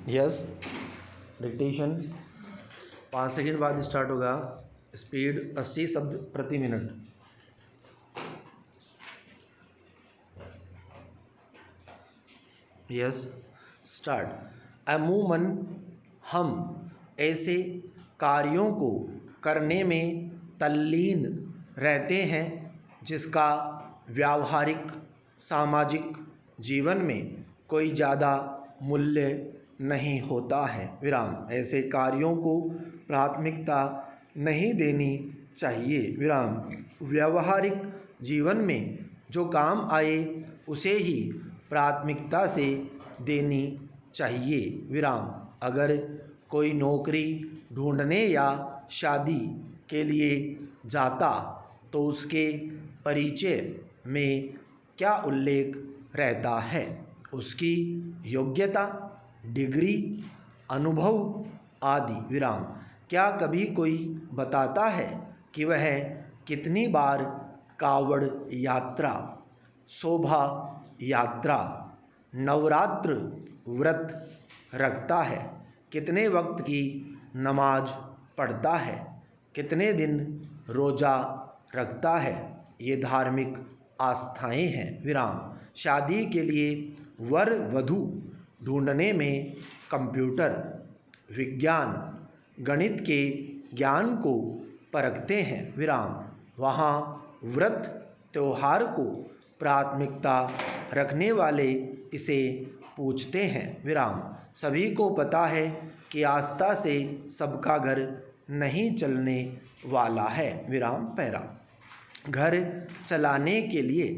Yes, dictation 5 second बाद start होगा। Speed 80 शब्द प्रति मिनट। Yes, start. अमूमन हम ऐसे कार्यों को करने में तल्लीन रहते हैं जिसका व्यावहारिक सामाजिक जीवन में कोई ज़्यादा मूल्य नहीं होता है। विराम। ऐसे कार्यों को प्राथमिकता नहीं देनी चाहिए। विराम। व्यावहारिक जीवन में जो काम आए उसे ही प्राथमिकता से देनी चाहिए। विराम। अगर कोई नौकरी ढूंढने या शादी के लिए जाता तो उसके परिचय में क्या उल्लेख रहता है? उसकी योग्यता, डिग्री, अनुभव आदि। विराम। क्या कभी कोई बताता है कि वह कितनी बार कावड़ यात्रा, शोभा यात्रा, नवरात्र व्रत रखता है, कितने वक्त की नमाज पढ़ता है, कितने दिन रोज़ा रखता है? ये धार्मिक आस्थाएं हैं। विराम। शादी के लिए वर वधू ढूंढने में कंप्यूटर, विज्ञान, गणित के ज्ञान को परखते हैं। विराम। वहाँ व्रत त्योहार को प्राथमिकता रखने वाले इसे पूछते हैं। विराम। सभी को पता है कि आस्था से सबका घर नहीं चलने वाला है। विराम। पैरा। घर चलाने के लिए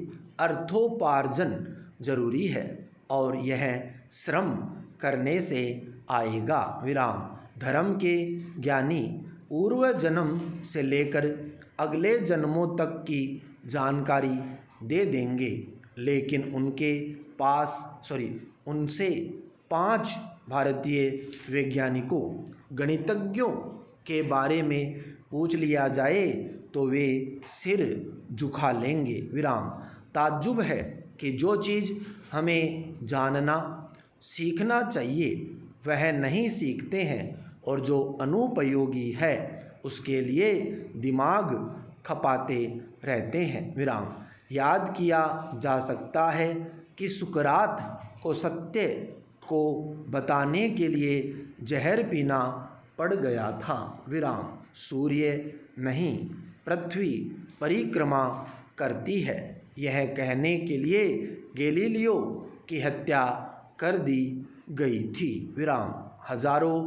अर्थोपार्जन जरूरी है और यह श्रम करने से आएगा। विराम। धर्म के ज्ञानी पूर्व जन्म से लेकर अगले जन्मों तक की जानकारी दे देंगे, लेकिन उनसे 5 भारतीय वैज्ञानिकों, गणितज्ञों के बारे में पूछ लिया जाए तो वे सिर झुका लेंगे। विराम। ताज्जुब है कि जो चीज़ हमें जानना सीखना चाहिए वह नहीं सीखते हैं और जो अनुपयोगी है उसके लिए दिमाग खपाते रहते हैं। विराम। याद किया जा सकता है कि सुकरात को सत्य को बताने के लिए जहर पीना पड़ गया था। विराम। सूर्य नहीं, पृथ्वी परिक्रमा करती है, यह कहने के लिए गैलीलियो की हत्या कर दी गई थी। विराम। हजारों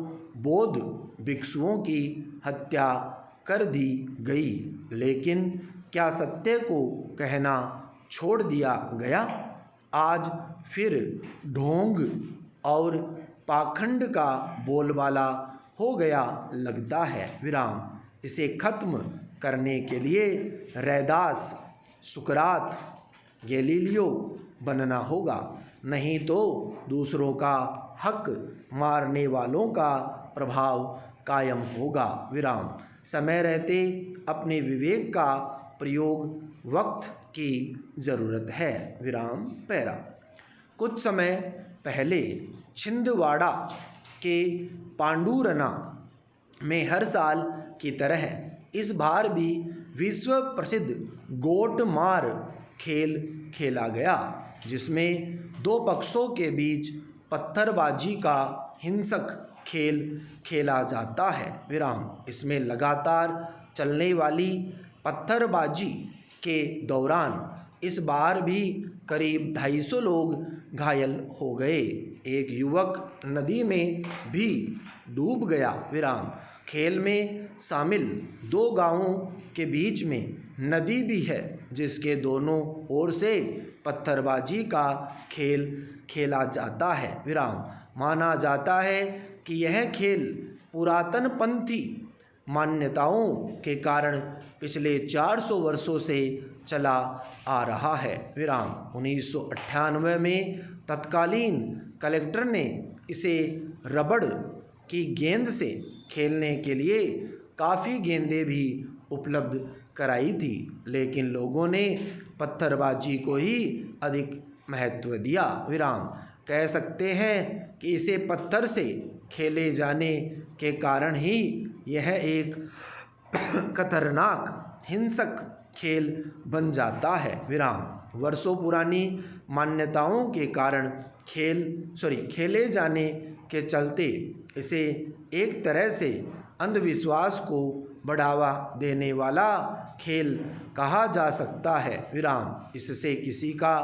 बौद्ध भिक्षुओं की हत्या कर दी गई, लेकिन क्या सत्य को कहना छोड़ दिया गया? आज फिर ढोंग और पाखंड का बोलबाला हो गया लगता है। विराम। इसे खत्म करने के लिए रैदास, सुकरात, गैलीलियो बनना होगा, नहीं तो दूसरों का हक मारने वालों का प्रभाव कायम होगा। विराम। समय रहते अपने विवेक का प्रयोग वक्त की ज़रूरत है। विराम। पैरा। कुछ समय पहले छिंदवाड़ा के पांडुरना में हर साल की तरह इस बार भी विश्व प्रसिद्ध गोटमार खेल खेला गया, जिसमें 2 पक्षों के बीच पत्थरबाजी का हिंसक खेल खेला जाता है। विराम। इसमें लगातार चलने वाली पत्थरबाजी के दौरान इस बार भी करीब 250 लोग घायल हो गए। एक युवक नदी में भी डूब गया। विराम। खेल में शामिल 2 गांवों के बीच में नदी भी है जिसके दोनों ओर से पत्थरबाजी का खेल खेला जाता है। विराम। माना जाता है कि यह खेल पुरातनपंथी मान्यताओं के कारण पिछले 400 वर्षों से चला आ रहा है। विराम। 1998 में तत्कालीन कलेक्टर ने इसे रबड़ की गेंद से खेलने के लिए काफ़ी गेंदें भी उपलब्ध कराई थी, लेकिन लोगों ने पत्थरबाजी को ही अधिक महत्व दिया। विराम। कह सकते हैं कि इसे पत्थर से खेले जाने के कारण ही यह एक खतरनाक हिंसक खेल बन जाता है। विराम। वर्षों पुरानी मान्यताओं के कारण खेले जाने के चलते इसे एक तरह से अंधविश्वास को बढ़ावा देने वाला खेल कहा जा सकता है। विराम। इससे किसी का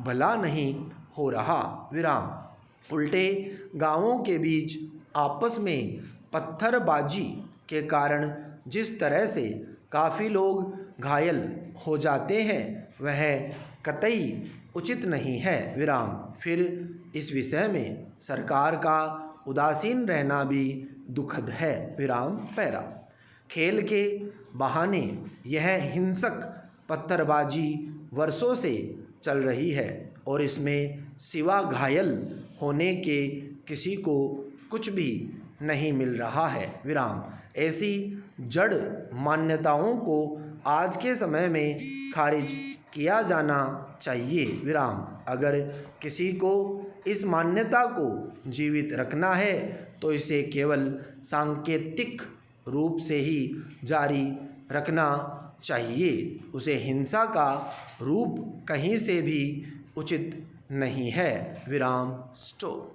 भला नहीं हो रहा। विराम। उल्टे गांवों के बीच आपस में पत्थरबाजी के कारण जिस तरह से काफ़ी लोग घायल हो जाते हैं वह कतई उचित नहीं है। विराम। फिर इस विषय में सरकार का उदासीन रहना भी दुखद है। विराम। पैरा। खेल के बहाने यह हिंसक पत्थरबाजी वर्षों से चल रही है और इसमें सिवा घायल होने के किसी को कुछ भी नहीं मिल रहा है। विराम। ऐसी जड़ मान्यताओं को आज के समय में खारिज किया जाना चाहिए। विराम। अगर किसी को इस मान्यता को जीवित रखना है तो इसे केवल सांकेतिक रूप से ही जारी रखना चाहिए। उसे हिंसा का रूप कहीं से भी उचित नहीं है। विराम। स्टॉप।